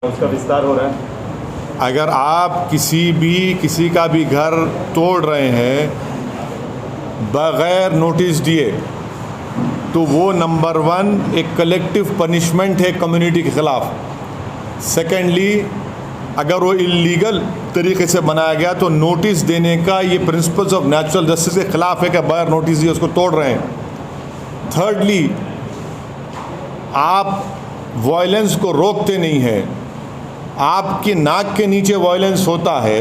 उसका विस्तार हो रहा है। अगर आप किसी का भी घर तोड़ रहे हैं बग़ैर नोटिस दिए तो वो नंबर 1 एक कलेक्टिव पनिशमेंट है कम्युनिटी के ख़िलाफ़। सेकेंडली, अगर वो इलीगल तरीके से बनाया गया तो नोटिस देने का ये प्रिंसिपल्स ऑफ नेचुरल जस्टिस के ख़िलाफ़ है कि बगैर नोटिस दिए उसको तोड़ रहे हैं। थर्डली, आप वायलेंस को रोकते नहीं हैं, आपके नाक के नीचे वायलेंस होता है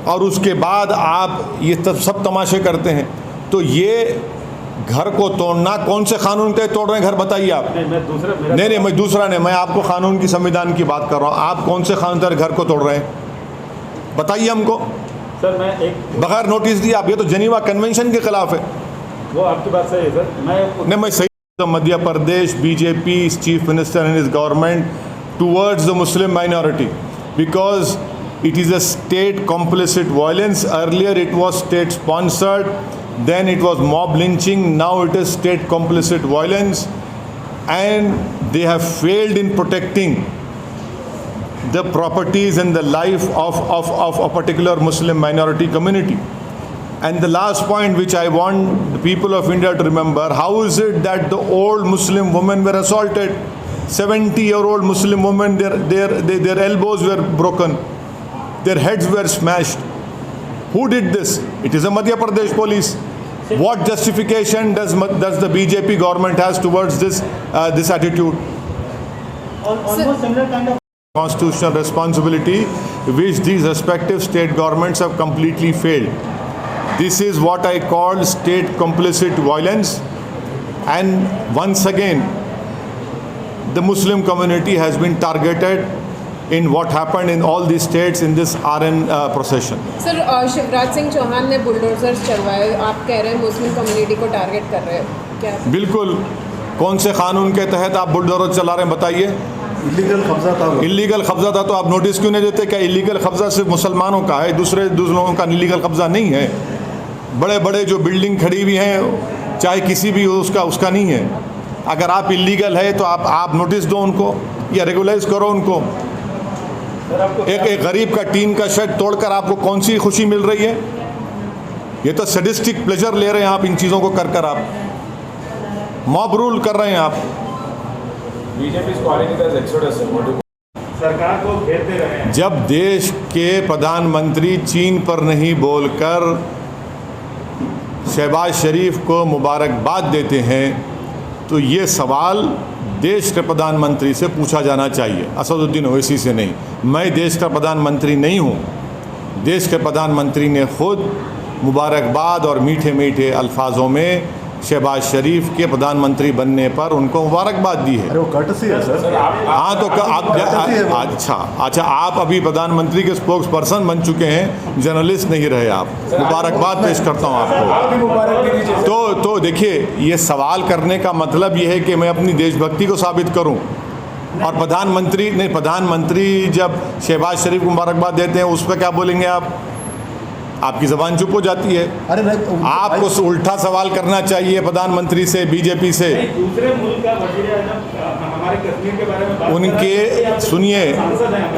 और उसके बाद आप ये सब तमाशे करते हैं। तो ये घर को तोड़ना कौन से कानून के तोड़ रहे हैं घर बताइए आप। नहीं, मैं दूसरा नहीं, मैं आपको कानून की संविधान की बात कर रहा हूँ। आप कौन से कानून तहत घर को तोड़ रहे हैं बताइए हमको। सर मैं एक बगैर नोटिस दिए आप, ये तो जेनीवा कन्वेंशन के खिलाफ है। वो आपकी बात सही है सर। मैं सही तो Madhya Pradesh BJP chief minister and his government towards the Muslim minority because it is a state complicit violence. Earlier it was state sponsored, then it was mob lynching, now it is state complicit violence, and they have failed in protecting the properties and the life of a particular Muslim minority community. And the last point which I want the people of India to remember, how is it that the old Muslim women were assaulted? 70-year-old Muslim women, their elbows were broken, their heads were smashed. Who did this? It is a Madhya Pradesh police. What justification does the BJP government has towards this attitude? Almost similar kind of Constitutional responsibility which these respective state governments have completely failed. This is what I call state complicit violence, and once again the Muslim community has been targeted in what happened in all these states in this RN procession. सर, शिवराज सिंह चौहान ने bulldozers चलवाए, आप कह रहे हैं Muslim community को target कर रहे हो क्या? बिल्कुल। कौन से कानून के तहत आप बुलडोजर चला रहे हैं बताइए। इलीगल कब्जा था। इलीगल कब्जा था तो आप नोटिस क्यों नहीं देते? क्या इलीगल कब्जा सिर्फ मुसलमानों का है, दूसरे लोगों का इलीगल कब्जा नहीं है? बड़े बड़े जो बिल्डिंग खड़ी हुई हैं चाहे किसी भी उसका नहीं है। अगर आप इलीगल है तो आप नोटिस दो उनको या रेगुलाइज करो उनको। एक गरीब का टीन का शेड तोड़कर आपको कौन सी खुशी मिल रही है? ये तो सैडिस्टिक प्लेजर ले रहे हैं आप इन चीज़ों को कर आप मॉब रूल कर रहे हैं आप। सरकार को घेरते रहे हैं। जब देश के प्रधानमंत्री चीन पर नहीं बोलकर शहबाज शरीफ को मुबारकबाद देते हैं तो ये सवाल देश के प्रधानमंत्री से पूछा जाना चाहिए, असदुद्दीन ओवैसी से नहीं। मैं देश का प्रधानमंत्री नहीं हूँ। देश के प्रधानमंत्री ने खुद मुबारकबाद और मीठे मीठे अल्फाजों में शहबाज शरीफ के प्रधानमंत्री बनने पर उनको मुबारकबाद दी है। अरे वो कर्टसी है सर। हाँ तो आप अच्छा आप अभी प्रधानमंत्री के स्पोक्स पर्सन बन चुके हैं, जर्नलिस्ट नहीं रहे आप। मुबारकबाद पेश करता हूँ आपको। तो देखिए, ये सवाल करने का मतलब ये है कि मैं अपनी देशभक्ति को साबित करूँ। और प्रधानमंत्री जब शहबाज शरीफ को मुबारकबाद देते हैं उस पर क्या बोलेंगे आप? आपकी ज़बान चुप हो जाती है। अरे आपको उल्टा सवाल करना चाहिए प्रधानमंत्री से, बीजेपी से। दूसरे मुल्क का हमारे कश्मीर के बारे में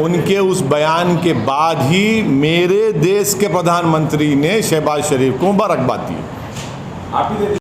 उनके उस बयान के बाद ही मेरे देश के प्रधानमंत्री ने शहबाज शरीफ को मुबारकबाद दी।